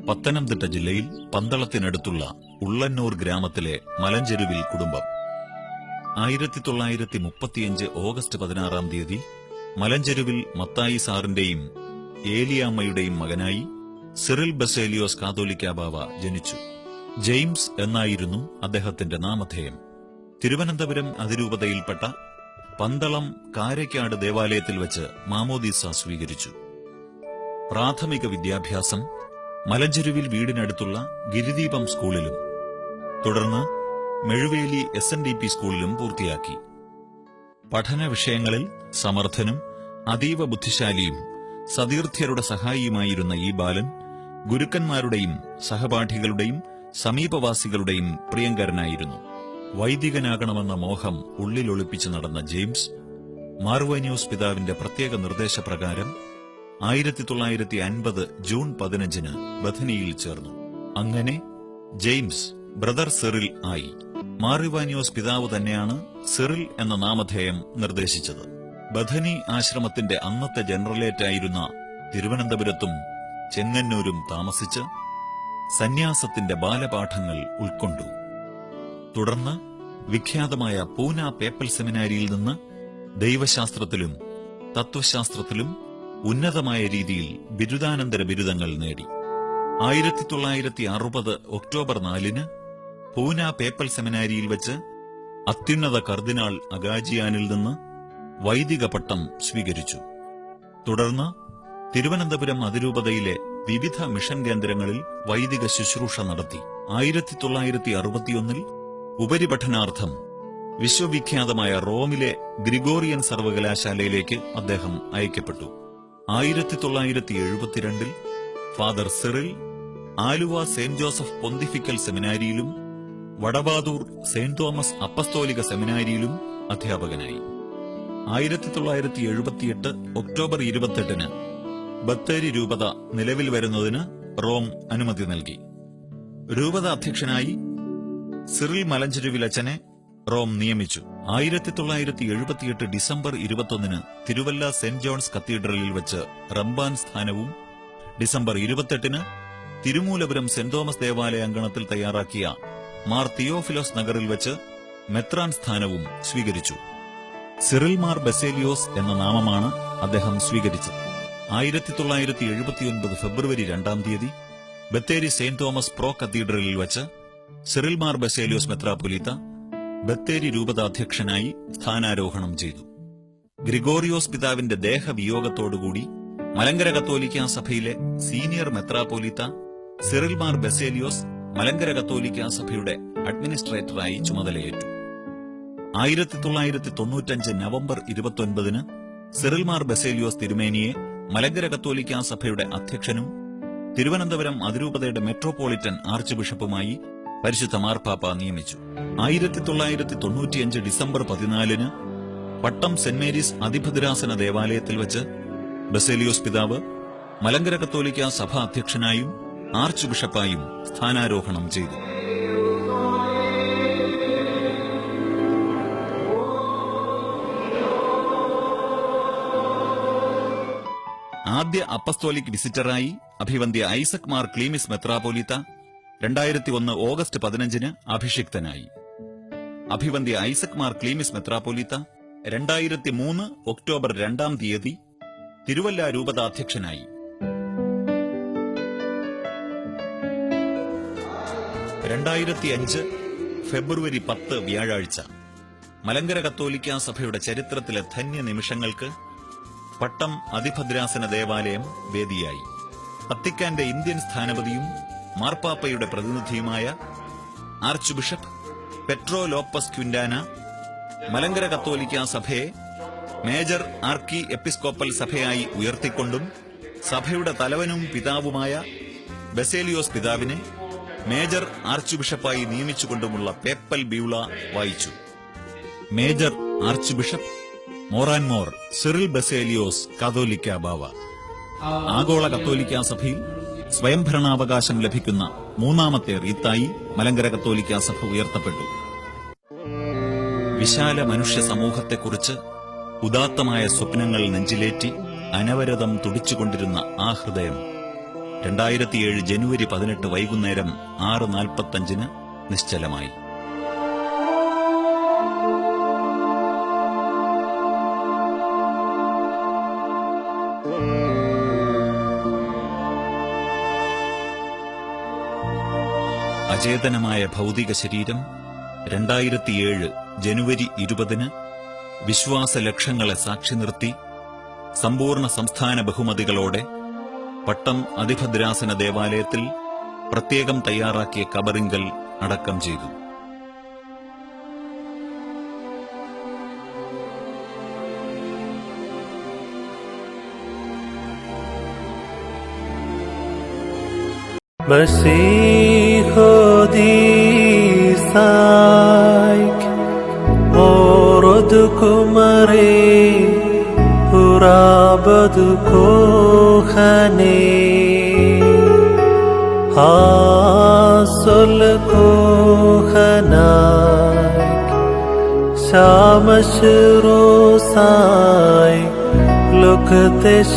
പത്തനംതിട്ട ജില്ലയിൽ പന്തളത്തിനടുത്തുള്ള ഉള്ളന്നൂർ ഗ്രാമത്തിലെ മലഞ്ചെരുവിൽ കുടുംബം 1935 ഓഗസ്റ്റ് 16-ാം തീയതി മലഞ്ചെരുവിൽ മത്തായി സാറിന്റെയും ഏലിയാമ്മയുടെയും മകനായി സിറിൽ ബസേലിയോസ് കാതോലിക്ക ബാവ ജനിച്ചു. ജെയിംസ് എന്നായിരുന്നു അദ്ദേഹത്തിന്റെ നാമധേയം. തിരുവനന്തപുരം അതിരൂപതയിൽപ്പെട്ട പന്തളം കാരയ്ക്കാട് ദേവാലയത്തിൽ വച്ച് മാമോദീസ സ്വീകരിച്ചു. പ്രാഥമിക വിദ്യാഭ്യാസം മലഞ്ചെരുവിൽ വീടിനടുത്തുള്ള ഗിരിദീപം സ്കൂളിലും തുടർന്ന് മെഴുവേലി SNDP സ്കൂളിലും പൂർത്തിയാക്കി. പഠന വിഷയങ്ങളിൽ സമർത്ഥനും അതീവ ബുദ്ധിശാലിയും സതീർത്ഥ്യരുടെ സഹായിയുമായിരുന്ന ഈ ബാലൻ ഗുരുക്കന്മാരുടെയും സഹപാഠികളുടെയും സമീപവാസികളുടെയും പ്രിയങ്കരനായിരുന്നു. വൈദികനാകണമെന്ന മോഹം ഉള്ളിലൊളിപ്പിച്ചു നടന്ന ജെയിംസ് മാർവാനിയോസ് പിതാവിന്റെ പ്രത്യേക നിർദ്ദേശപ്രകാരം 1950 ജൂൺ 15-ന് ബഥനിയിൽ ചേർന്നു. അങ്ങനെ ജെയിംസ് ബ്രദർ സിറിൽ ആയി. മാർവാനിയോസ് പിതാവ് തന്നെയാണ് സിറിൽ എന്ന നാമധേയം നിർദ്ദേശിച്ചത്. ബഥനി ആശ്രമത്തിന്റെ അന്നത്തെ ജനറലേറ്റായിരുന്ന തിരുവനന്തപുരത്തും ചെങ്ങന്നൂരും താമസിച്ച് സന്യാസത്തിന്റെ ബാലപാഠങ്ങൾ ഉൾക്കൊണ്ടു. തുടർന്ന് വിഖ്യാതമായ പൂന പേപ്പൽ സെമിനാരിയിൽ നിന്ന് ദൈവശാസ്ത്രത്തിലും തത്വശാസ്ത്രത്തിലും ഉന്നതമായ രീതിയിൽ ബിരുദാനന്തര ബിരുദങ്ങൾ നേടി. 1960 ഒക്ടോബർ 4-ന് പൂന പേപ്പൽ സെമിനാരിയിൽ വെച്ച് അത്യുന്നത കർദിനാൾ അഗാജിയാനിൽ നിന്ന് വൈദിക പട്ടം സ്വീകരിച്ചു. തുടർന്ന് തിരുവനന്തപുരം അതിരൂപതയിലെ വിവിധ മിഷൻ കേന്ദ്രങ്ങളിൽ വൈദിക ശുശ്രൂഷ നടത്തി. 1961-ൽ ഉപരിപഠനാർത്ഥം വിശ്വവിഖ്യാതമായ റോമിലെ ഗ്രിഗോറിയൻ സർവകലാശാലയിലേക്ക് അദ്ദേഹം അയക്കപ്പെട്ടു. 1972-ൽ Father Cyril Aluva Saint Joseph Pontifical സെമിനാരിയിലും വടബാദൂർ സെന്റ് തോമസ് അപ്പസ്തോലിക സെമിനാരിയിലും അധ്യാപകനായി. 1978 ഒക്ടോബർ 28-ന് ബത്തേരി രൂപത നിലവിൽ വരുന്നതിന് റോം അനുമതി നൽകി. രൂപത അധ്യക്ഷനായി സിറിൽ മലഞ്ചെരുവിലച്ചനെ റോം നിയമിച്ചു. 1978 ഡിസംബർ 21-ന് തിരുവല്ല സെന്റ് ജോൺസ് കത്തീഡ്രലിൽ വെച്ച് റംബാൻ സ്ഥാനവും ഡിസംബർ 28-ന് തിരുമൂലപുരം സെന്റ് തോമസ് ദേവാലയ അങ്കണത്തിൽ തയ്യാറാക്കിയ മാർ തിയോഫിലോസ് നഗറിൽ വെച്ച് മെത്രാൻ സ്ഥാനവും സ്വീകരിച്ചു. സിറിൽ മാർ ബസേലിയോസ് എന്ന നാമമാണ് അദ്ദേഹം സ്വീകരിച്ചത്. 1979 ഫെബ്രുവരി 2-ാം തീയതി ബത്തേരി സെന്റ് തോമസ് പ്രോ കത്തീഡ്രലിൽ വെച്ച് സിറിൽ മാർ ബസേലിയോസ് മെത്രാപ്പൊലീത്ത ബത്തേരി രൂപതാധ്യക്ഷനായി സ്ഥാനാരോഹണം ചെയ്തു. ഗ്രിഗോറിയോസ് പിതാവിന്റെ ദേഹവിയോഗത്തോടുകൂടി മലങ്കര കത്തോലിക്ക സഭയിലെ സീനിയർ മെത്രാപ്പൊലീത്ത സിറിൽ മാർ ബസേലിയോസ് മലങ്കര കത്തോലിക്ക സഭയുടെ അഡ്മിനിസ്ട്രേറ്ററായി ചുമതലയേറ്റു. 1995 നവംബർ 29-ന് സിറിൽ മാർ ബസേലിയോസ് തിരുമേനിയെ മലങ്കര കത്തോലിക്ക സഭയുടെ അധ്യക്ഷനും തിരുവനന്തപുരം അതിരൂപതയുടെ മെട്രോപൊളിറ്റൻ ആർച്ച് ബിഷപ്പുമായി പരിശുദ്ധ മാർപ്പാപ്പ നിയമിച്ചു. 1995 ഡിസംബർ 14-ന് പട്ടം സെന്റ് മേരീസ് അതിഭദ്രാസന ദേവാലയത്തിൽ വെച്ച് ബസേലിയോസ് പിതാവ് മലങ്കര കത്തോലിക്ക സഭ അധ്യക്ഷനായും ആർച്ച് ബിഷപ്പായും സ്ഥാനാരോഹണം ചെയ്തു. ആദ്യ അപ്പസ്തോലിക് വിസിറ്ററായി അഭിവന്ദ്യ ഐസക് മാർ ക്ലീമിസ് മെത്രാപ്പൊലീത്ത 2001 ഓഗസ്റ്റ് 15-ന് അഭിഷിക്തനായി. അഭിവന്ദ്യ ഐസക് മാർ ക്ലീമിസ് മെത്രാപ്പൊലീത്ത 2003 ഒക്ടോബർ 2-ാം തീയതി തിരുവല്ല രൂപതാധ്യക്ഷനായി. 2005 ഫെബ്രുവരി 10 വ്യാഴാഴ്ച മലങ്കര കത്തോലിക്ക സഭയുടെ ചരിത്രത്തിലെ ധന്യ നിമിഷങ്ങൾക്ക് പട്ടം അതിഭദ്രാസന ദേവാലയം വേദിയായി. വത്തിക്കാന്റെ ഇന്ത്യൻ സ്ഥാനപതിയും മാർപ്പാപ്പയുടെ പ്രതിനിധിയുമായ archbishop Pietro Lopez Quintana Malankara കത്തോലിക്ക സഭയെ മേജർ ആർക്കി എപ്പിസ്കോപ്പൽ സഭയായി ഉയർത്തിക്കൊണ്ടും സഭയുടെ തലവനും പിതാവുമായ ബസേലിയോസ് പിതാവിനെ മേജർ ആർച്ച് ബിഷപ്പായി നിയമിച്ചുകൊണ്ടുമുള്ള പേപ്പൽ ബ്യൂള വായിച്ചു. Major archbishop Moran Mor Cyril Baselios Catholicos Bava. ആഗോള കത്തോലിക്ക സഭയിൽ സ്വയംഭരണാവകാശം ലഭിക്കുന്ന 3ാമത്തെ റീത്തായി മലങ്കര കത്തോലിക്ക സഭ ഉയർത്തപ്പെട്ടു. വിശാല മനുഷ്യ സമൂഹത്തെക്കുറിച്ച് ഉദാത്തമായ സ്വപ്നങ്ങൾ നെഞ്ചിലേറ്റി അനവരതം തുടിച്ചുകൊണ്ടിരുന്ന ആ ഹൃദയം 2007 ജനുവരി 18 വൈകുന്നേരം 6:45 നിശ്ചലമായി. അചേതനമായ ഭൗതിക ശരീരം 2007 ജനുവരി 20 വിശ്വാസലക്ഷങ്ങളെ സാക്ഷി നിർത്തി സമ്പൂർണ്ണ സംസ്ഥാന ബഹുമതികളോടെ പട്ടം അതിഭദ്രാസന ദേവാലയത്തിൽ പ്രത്യേകം തയ്യാറാക്കിയ കബറിങ്കൽ അടക്കം ചെയ്തു. Look at this